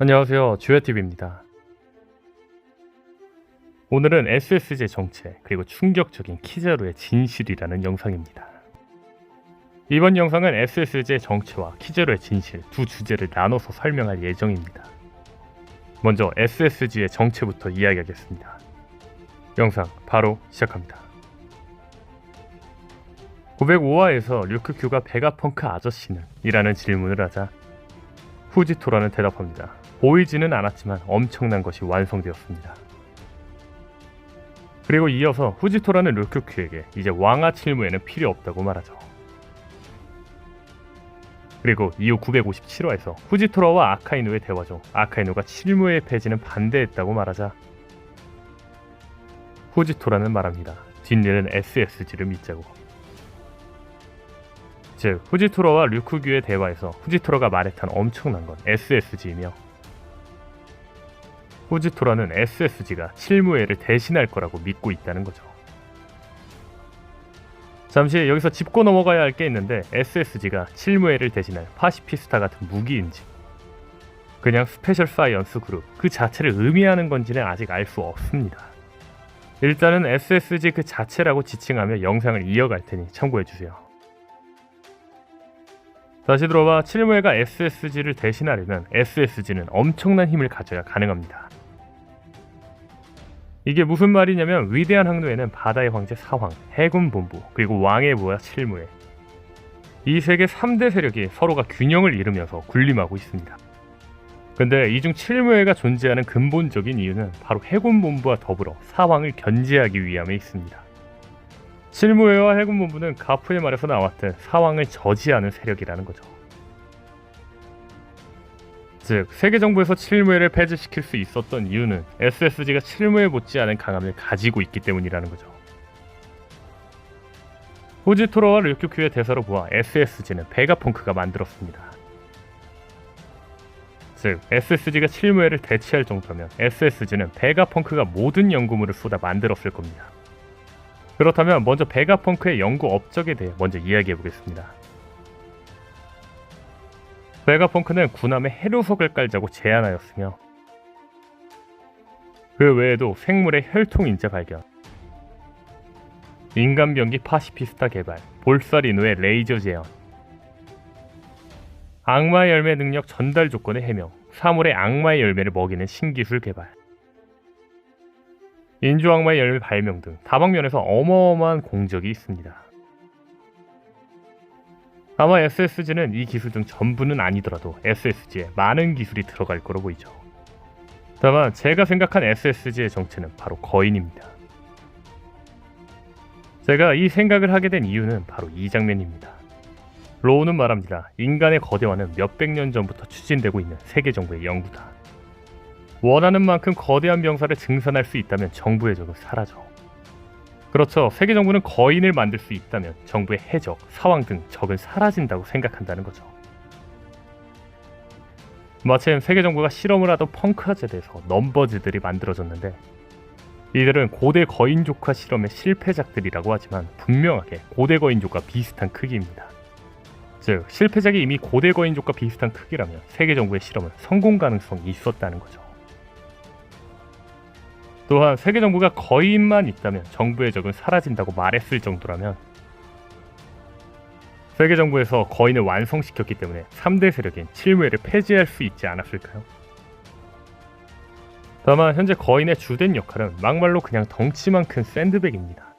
안녕하세요. 주야TV입니다. 오늘은 SSG의 정체 그리고 충격적인 키자루의 진실이라는 영상입니다. 이번 영상은 SSG의 정체와 키자루의 진실 두 주제를 나눠서 설명할 예정입니다. 먼저 SSG의 정체부터 이야기하겠습니다. 영상 바로 시작합니다. 905화에서 류크큐가 베가펑크 아저씨는? 이라는 질문을 하자 후지토라는 대답합니다. 보이지는 않았지만 엄청난 것이 완성되었습니다. 그리고 이어서 후지토라는 류크큐에게 이제 왕아 칠무에는 필요 없다고 말하죠. 그리고 이후 957화에서 후지토라와 아카이누의 대화 중 아카이누가 칠무의 폐지는 반대했다고 말하자 후지토라는 말합니다. 뒷일은 SSG를 믿자고. 즉 후지토라와 류크규의 대화에서 후지토라가 말했던 엄청난 건 SSG이며 후지토라는 SSG가 칠무에를 대신할 거라고 믿고 있다는 거죠. 잠시 여기서 짚고 넘어가야 할 게 있는데 SSG가 칠무에를 대신할 파시피스타 같은 무기인지 그냥 스페셜 사이언스 그룹 그 자체를 의미하는 건지는 아직 알 수 없습니다. 일단은 SSG 그 자체라고 지칭하며 영상을 이어갈 테니 참고해주세요. 다시 들어봐. 칠무에가 SSG를 대신하려면 SSG는 엄청난 힘을 가져야 가능합니다. 이게 무슨 말이냐면 위대한 항로에는 바다의 황제 사황, 해군 본부, 그리고 왕의 부하 칠무에 이 세계 3대 세력이 서로가 균형을 이루면서 군림하고 있습니다. 근데 이 중 칠무에가 존재하는 근본적인 이유는 바로 해군 본부와 더불어 사황을 견제하기 위함에 있습니다. 칠무에와 해군 본부는 가프의 말에서 나왔듯 사황을 저지하는 세력이라는 거죠. 즉 세계 정부에서 칠무에를 폐지시킬 수 있었던 이유는 SSG가 칠무에 못지않은 강함을 가지고 있기 때문이라는 거죠. 후지토라와 류큐큐의 대사로 보아 SSG는 베가펑크가 만들었습니다. 즉 SSG가 칠무에를 대체할 정도면 SSG는 베가펑크가 모든 연구물을 쏟아 만들었을 겁니다. 그렇다면 먼저 베가펑크의 연구 업적에 대해 먼저 이야기해보겠습니다. 베가펑크는 군함에 해로석을 깔자고 제안하였으며 그 외에도 생물의 혈통인자 발견, 인간병기 파시피스타 개발, 볼사리노의 레이저 제한, 악마의 열매 능력 전달 조건의 해명, 사물의 악마의 열매를 먹이는 신기술 개발, 인조 악마의 열매 발명 등 다방면에서 어마어마한 공적이 있습니다. 아마 SSG는 이 기술 중 전부는 아니더라도 SSG에 많은 기술이 들어갈 거로 보이죠. 다만 제가 생각한 SSG의 정체는 바로 거인입니다. 제가 이 생각을 하게 된 이유는 바로 이 장면입니다. 로우는 말합니다. 인간의 거대화는 몇백 년 전부터 추진되고 있는 세계 정부의 연구다. 원하는 만큼 거대한 병사를 증산할 수 있다면 정부의 적은 사라져. 그렇죠. 세계 정부는 거인을 만들 수 있다면 정부의 해적, 사왕 등 적은 사라진다고 생각한다는 거죠. 마침 세계 정부가 실험을 하던 펑크아제드에서 넘버즈들이 만들어졌는데 이들은 고대 거인족화 실험의 실패작들이라고 하지만 분명하게 고대 거인족과 비슷한 크기입니다. 즉 실패작이 이미 고대 거인족과 비슷한 크기라면 세계 정부의 실험은 성공 가능성이 있었다는 거죠. 또한 세계 정부가 거인만 있다면 정부의 적은 사라진다고 말했을 정도라면 세계 정부에서 거인을 완성시켰기 때문에 3대 세력인 칠무에를 폐지할 수 있지 않았을까요? 다만 현재 거인의 주된 역할은 막말로 그냥 덩치만 큰 샌드백입니다.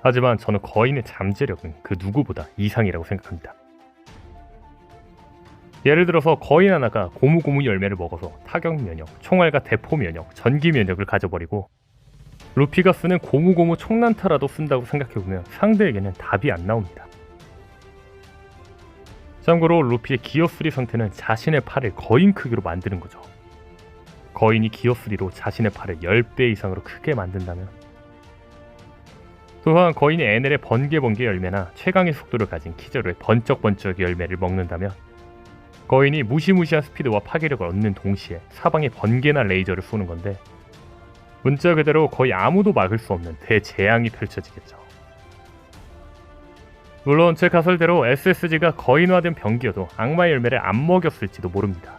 하지만 저는 거인의 잠재력은 그 누구보다 이상이라고 생각합니다. 예를 들어서 거인 하나가 고무고무 열매를 먹어서 타격 면역, 총알과 대포 면역, 전기 면역을 가져버리고 루피가 쓰는 고무고무 총난타라도 쓴다고 생각해보면 상대에게는 답이 안 나옵니다. 참고로 루피의 기어3 상태는 자신의 팔을 거인 크기로 만드는 거죠. 거인이 기어3로 자신의 팔을 10배 이상으로 크게 만든다면 또한 거인이 에넬의 번개 열매나 최강의 속도를 가진 키자루의 번쩍 열매를 먹는다면 거인이 무시무시한 스피드와 파괴력을 얻는 동시에 사방에 번개나 레이저를 쏘는 건데 문자 그대로 거의 아무도 막을 수 없는 대재앙이 펼쳐지겠죠. 물론 제 가설대로 SSG가 거인화된 병기여도 악마의 열매를 안 먹였을지도 모릅니다.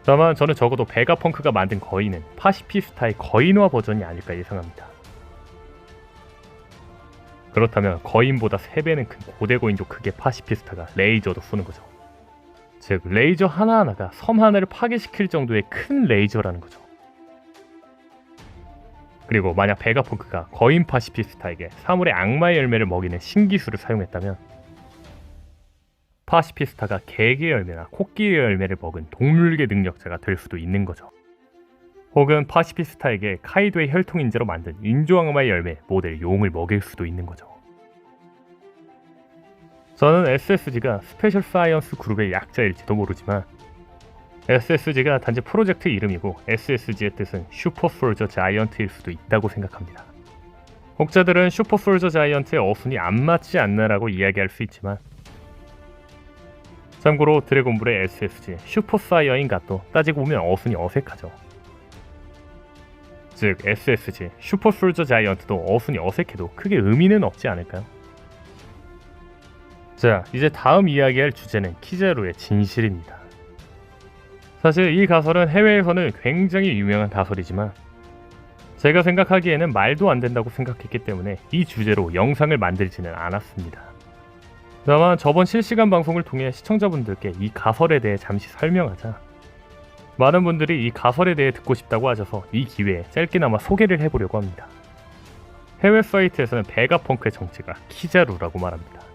다만 저는 적어도 베가펑크가 만든 거인은 파시피스타의 거인화 버전이 아닐까 예상합니다. 그렇다면 거인보다 3배는 큰 고대거인조 크기의 파시피스타가 레이저도 쏘는 거죠. 즉 레이저 하나하나가 섬 하나를 파괴시킬 정도의 큰 레이저라는 거죠. 그리고 만약 베가펑크가 거인 파시피스타에게 사물의 악마의 열매를 먹이는 신기술을 사용했다면 파시피스타가 개의 열매나 코끼리의 열매를 먹은 동물계 능력자가 될 수도 있는 거죠. 혹은 파시피스타에게 카이도의 혈통인재로 만든 인조악마의 열매 모델 용을 먹일 수도 있는 거죠. 저는 SSG가 스페셜 사이언스 그룹의 약자일지도 모르지만 SSG가 단지 프로젝트 이름이고 SSG의 뜻은 슈퍼 솔저 자이언트일 수도 있다고 생각합니다. 혹자들은 슈퍼 솔저 자이언트의 어순이 안 맞지 않나라고 이야기할 수 있지만 참고로 드래곤볼의 SSG 슈퍼 사이어인가도 따지고 보면 어순이 어색하죠. 즉 SSG 슈퍼 솔저 자이언트도 어순이 어색해도 크게 의미는 없지 않을까요? 자, 이제 다음 이야기할 주제는 키자루의 진실입니다. 사실 이 가설은 해외에서는 굉장히 유명한 가설이지만 제가 생각하기에는 말도 안 된다고 생각했기 때문에 이 주제로 영상을 만들지는 않았습니다. 다만 저번 실시간 방송을 통해 시청자분들께 이 가설에 대해 잠시 설명하자 많은 분들이 이 가설에 대해 듣고 싶다고 하셔서 이 기회에 짧게나마 소개를 해보려고 합니다. 해외 사이트에서는 베가펑크의 정체가 키자루라고 말합니다.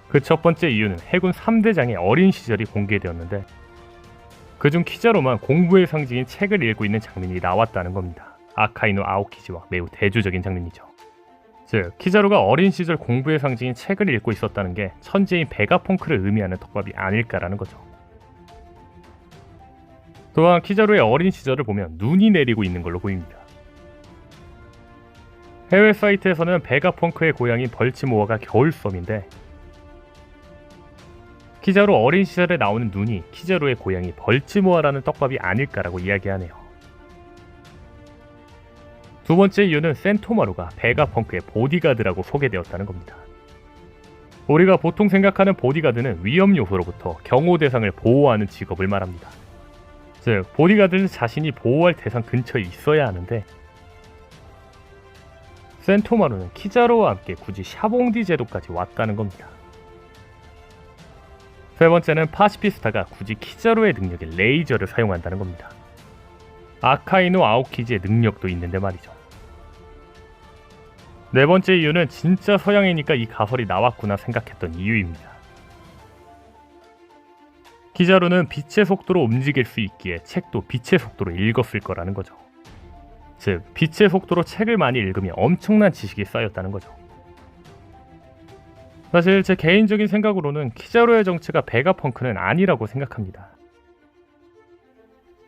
그 첫 번째 이유는 해군 3대장의 어린 시절이 공개되었는데 그중 키자루만 공부의 상징인 책을 읽고 있는 장면이 나왔다는 겁니다. 아카이노 아오키지와 매우 대조적인 장면이죠. 즉 키자루가 어린 시절 공부의 상징인 책을 읽고 있었다는 게 천재인 베가펑크를 의미하는 떡밥이 아닐까라는 거죠. 또한 키자루의 어린 시절을 보면 눈이 내리고 있는 걸로 보입니다. 해외 사이트에서는 베가펑크의 고향인 벌치모어가 겨울섬인데 키자루 어린 시절에 나오는 눈이 키자루의 고향이 벌치모어라는 떡밥이 아닐까라고 이야기하네요. 두 번째 이유는 센토마루가 베가펑크의 보디가드라고 소개되었다는 겁니다. 우리가 보통 생각하는 보디가드는 위험 요소로부터 경호 대상을 보호하는 직업을 말합니다. 즉, 보디가드는 자신이 보호할 대상 근처에 있어야 하는데 센토마루는 키자루와 함께 굳이 샤봉디 제도까지 왔다는 겁니다. 세 번째는 파시피스타가 굳이 키자루의 능력인 레이저를 사용한다는 겁니다. 아카이노 아오키지의 능력도 있는데 말이죠. 네 번째 이유는 진짜 서양이니까 이 가설이 나왔구나 생각했던 이유입니다. 키자루는 빛의 속도로 움직일 수 있기에 책도 빛의 속도로 읽었을 거라는 거죠. 즉, 빛의 속도로 책을 많이 읽으면 엄청난 지식이 쌓였다는 거죠. 사실 제 개인적인 생각으로는 키자루의 정체가 베가펑크는 아니라고 생각합니다.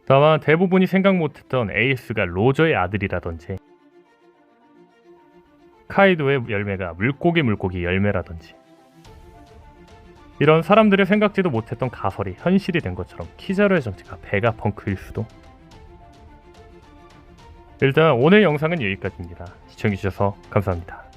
다만 대부분이 생각 못했던 에이스가 로저의 아들이라든지 카이도의 열매가 물고기 열매라든지 이런 사람들의 생각지도 못했던 가설이 현실이 된 것처럼 키자루의 정체가 베가펑크일 수도. 일단 오늘 영상은 여기까지입니다. 시청해주셔서 감사합니다.